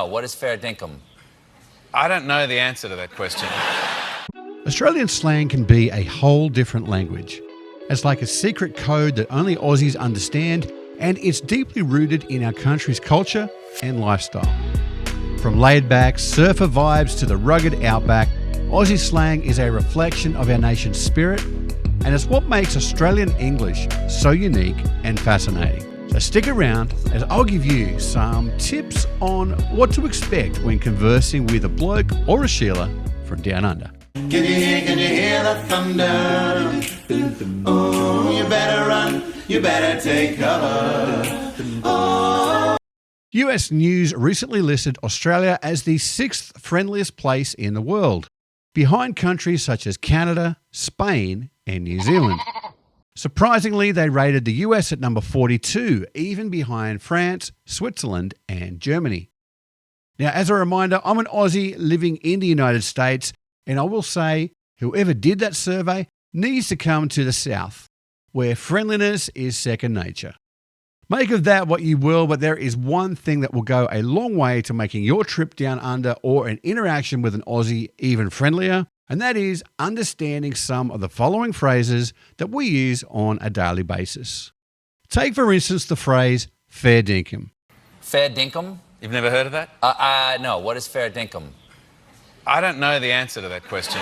no. What is fair dinkum? I don't know the answer to that question. Australian slang can be a whole different language. It's like a secret code that only Aussies understand, and it's deeply rooted in our country's culture and lifestyle. From laid-back surfer vibes to the rugged outback, Aussie slang is a reflection of our nation's spirit, and it's what makes Australian English so unique and fascinating. So stick around as I'll give you some tips on what to expect when conversing with a bloke or a Sheila from down under. Can you hear the thunder? Oh, you better run, you better take cover. Oh. US News recently listed Australia as the 6th friendliest place in the world, behind countries such as Canada, Spain, and New Zealand. Surprisingly, they rated the US at number 42, even behind France, Switzerland, and Germany. Now, as a reminder, I'm an Aussie living in the United States, and I will say whoever did that survey needs to come to the South, where friendliness is second nature. Make of that what you will, but there is one thing that will go a long way to making your trip down under or an interaction with an Aussie even friendlier, and that is understanding some of the following phrases that we use on a daily basis. Take, for instance, the phrase fair dinkum. Fair dinkum? You've never heard of that? No. What is fair dinkum? I don't know the answer to that question.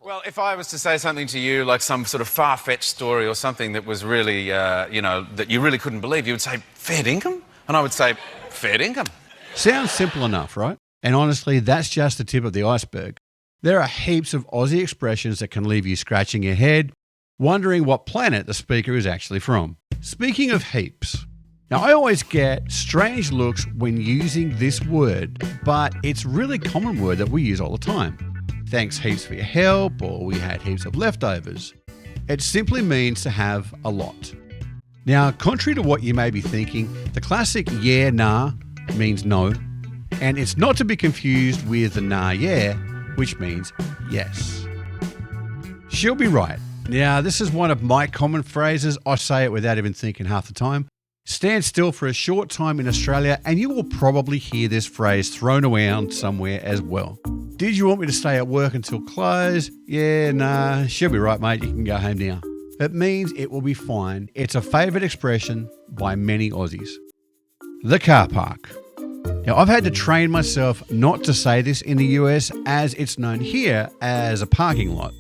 Well, if I was to say something to you, like some sort of far-fetched story or something that was really, that you really couldn't believe, you would say, fair dinkum? And I would say, fair dinkum. Sounds simple enough, right? And honestly, that's just the tip of the iceberg. There are heaps of Aussie expressions that can leave you scratching your head, wondering what planet the speaker is actually from. Speaking of heaps, now I always get strange looks when using this word, but it's a really common word that we use all the time. Thanks heaps for your help, or we had heaps of leftovers. It simply means to have a lot. Now, contrary to what you may be thinking, the classic yeah, nah means no, and it's not to be confused with the nah, yeah, which means yes. She'll be right. Now, this is one of my common phrases. I say it without even thinking half the time. Stand still for a short time in Australia and you will probably hear this phrase thrown around somewhere as well. Did you want me to stay at work until close? Yeah, nah, she'll be right, mate. You can go home now. It means it will be fine. It's a favourite expression by many Aussies. The car park. Now, I've had to train myself not to say this in the US as it's known here as a parking lot.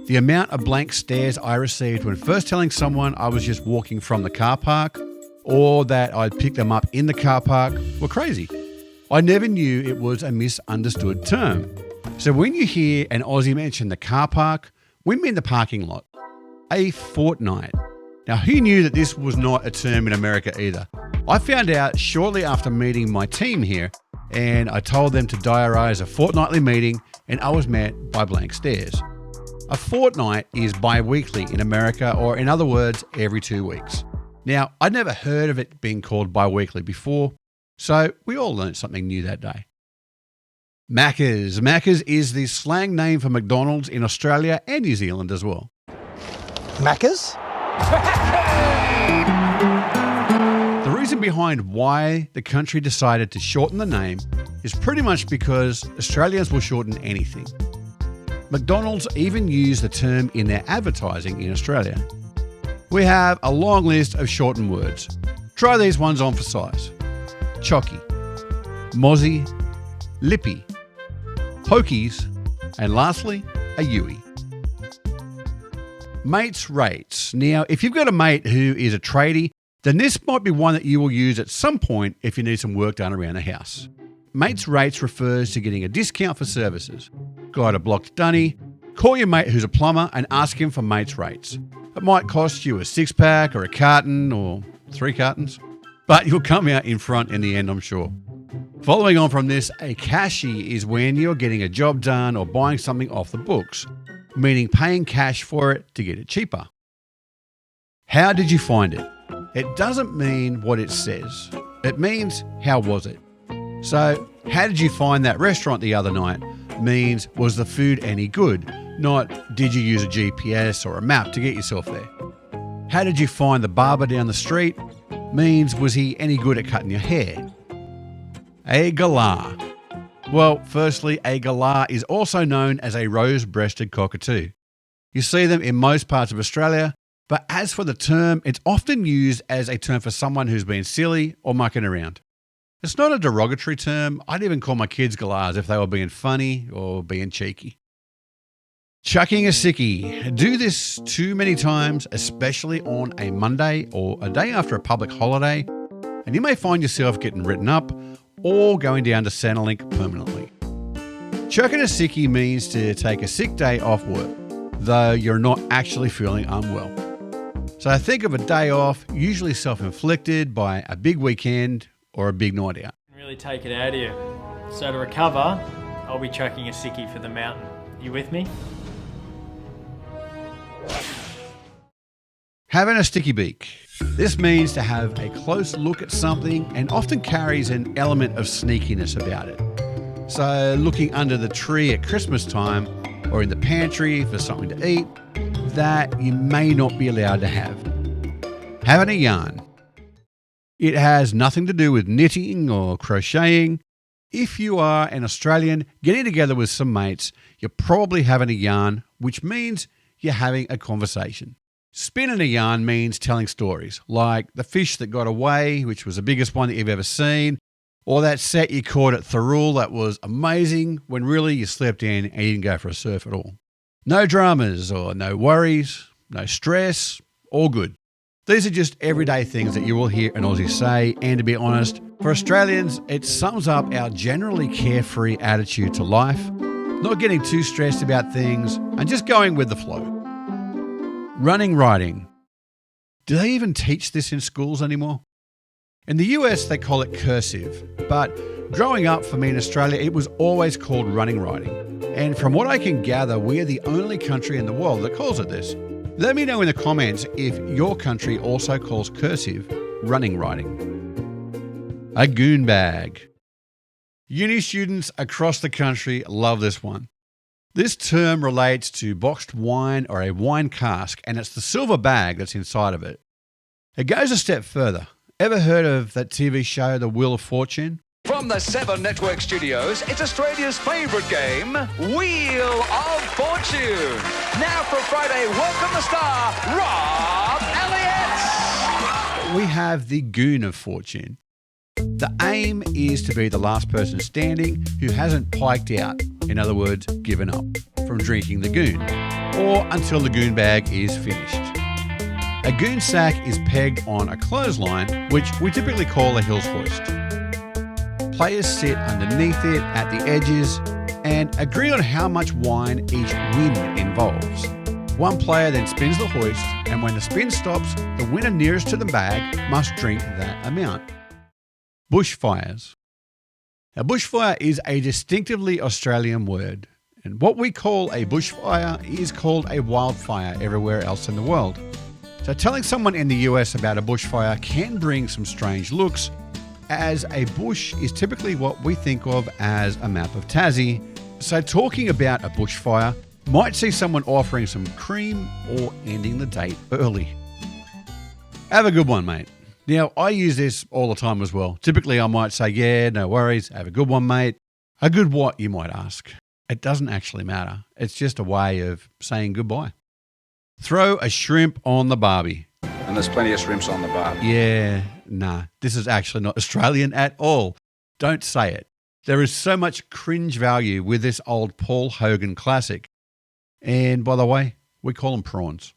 The amount of blank stares I received when first telling someone I was just walking from the car park or that I'd pick them up in the car park were crazy. I never knew it was a misunderstood term. So when you hear an Aussie mention the car park, we mean the parking lot. A fortnight. Now, who knew that this was not a term in America either? I found out shortly after meeting my team here, and I told them to diarise a fortnightly meeting, and I was met by blank stares. A fortnight is bi-weekly in America, or in other words, every 2 weeks. Now, I'd never heard of it being called bi-weekly before, so we all learned something new that day. Maccas. Maccas is the slang name for McDonald's in Australia and New Zealand as well. Maccas? The reason behind why the country decided to shorten the name is pretty much because Australians will shorten anything. McDonald's even use the term in their advertising in Australia. We have a long list of shortened words. Try these ones on for size. Chocky, mozzie, lippy, pokies, and lastly, a Yui. Mates rates. Now, if you've got a mate who is a tradie, then this might be one that you will use at some point if you need some work done around the house. Mates rates refers to getting a discount for services. Got a blocked dunny? Call your mate who's a plumber and ask him for mates rates. It might cost you a 6-pack or a carton or 3 cartons, but you'll come out in front in the end, I'm sure. Following on from this, a cashie is when you're getting a job done or buying something off the books, meaning paying cash for it to get it cheaper. How did you find it? It doesn't mean what it says. It means how was it? So, how did you find that restaurant the other night means was the food any good, not did you use a GPS or a map to get yourself there. How did you find the barber down the street means was he any good at cutting your hair? A Galah. Well, firstly, a Galah is also known as a rose-breasted cockatoo. You see them in most parts of Australia, but as for the term, it's often used as a term for someone who's been silly or mucking around. It's not a derogatory term. I'd even call my kids Galahs if they were being funny or being cheeky. Chucking a sickie. Do this too many times, especially on a Monday or a day after a public holiday, and you may find yourself getting written up or going down to Centrelink permanently. Chucking a sickie means to take a sick day off work, though you're not actually feeling unwell. So think of a day off, usually self-inflicted by a big weekend or a big night out. Really take it out of you. So to recover, I'll be chucking a sickie for the mountain. You with me? Having a sticky beak. This means to have a close look at something and often carries an element of sneakiness about it. So looking under the tree at Christmas time or in the pantry for something to eat that you may not be allowed to have. Having a yarn. It has nothing to do with knitting or crocheting. If you are an Australian getting together with some mates, you're probably having a yarn, which means you're having a conversation. Spinning a yarn means telling stories, like the fish that got away, which was the biggest one that you've ever seen, or that set you caught at Thirroul that was amazing when really you slept in and you didn't go for a surf at all. No dramas or no worries, no stress, all good. These are just everyday things that you will hear an Aussie say, and to be honest, for Australians, it sums up our generally carefree attitude to life, not getting too stressed about things and just going with the flow. Running writing. Do they even teach this in schools anymore? In the US, they call it cursive, but growing up for me in Australia, it was always called running writing. And from what I can gather, we are the only country in the world that calls it this. Let me know in the comments if your country also calls cursive running writing. A goon bag. Uni students across the country love this one. This term relates to boxed wine or a wine cask, and it's the silver bag that's inside of it. It goes a step further. Ever heard of that TV show, The Wheel of Fortune? From the 7 Network Studios, it's Australia's favourite game, Wheel of Fortune. Now for Friday, welcome the star, Rob Elliott. We have the Goon of Fortune. The aim is to be the last person standing who hasn't piked out, in other words, given up, from drinking the goon, or until the goon bag is finished. A goon sack is pegged on a clothesline, which we typically call a hills hoist. Players sit underneath it at the edges and agree on how much wine each win involves. One player then spins the hoist, and when the spin stops, the winner nearest to the bag must drink that amount. Bushfires. A bushfire is a distinctively Australian word, and what we call a bushfire is called a wildfire everywhere else in the world. So telling someone in the US about a bushfire can bring some strange looks, as a bush is typically what we think of as a map of Tassie. So talking about a bushfire might see someone offering some cream or ending the date early. Have a good one, mate. Now, I use this all the time as well. Typically, I might say, yeah, no worries, have a good one, mate. A good what, you might ask. It doesn't actually matter. It's just a way of saying goodbye. Throw a shrimp on the barbie. And there's plenty of shrimps on the barbie. Yeah, nah, this is actually not Australian at all. Don't say it. There is so much cringe value with this old Paul Hogan classic. And by the way, we call them prawns.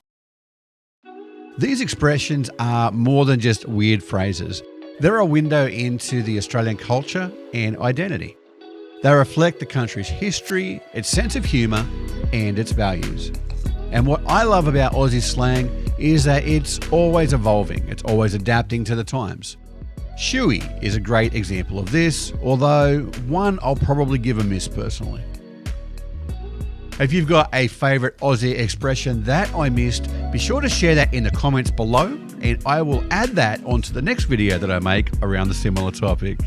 These expressions are more than just weird phrases. They're a window into the Australian culture and identity. They reflect the country's history, its sense of humour, and its values. And what I love about Aussie slang is that it's always evolving, it's always adapting to the times. Shoey is a great example of this, although one I'll probably give a miss personally. If you've got a favourite Aussie expression that I missed, be sure to share that in the comments below, and I will add that onto the next video that I make around the similar topic.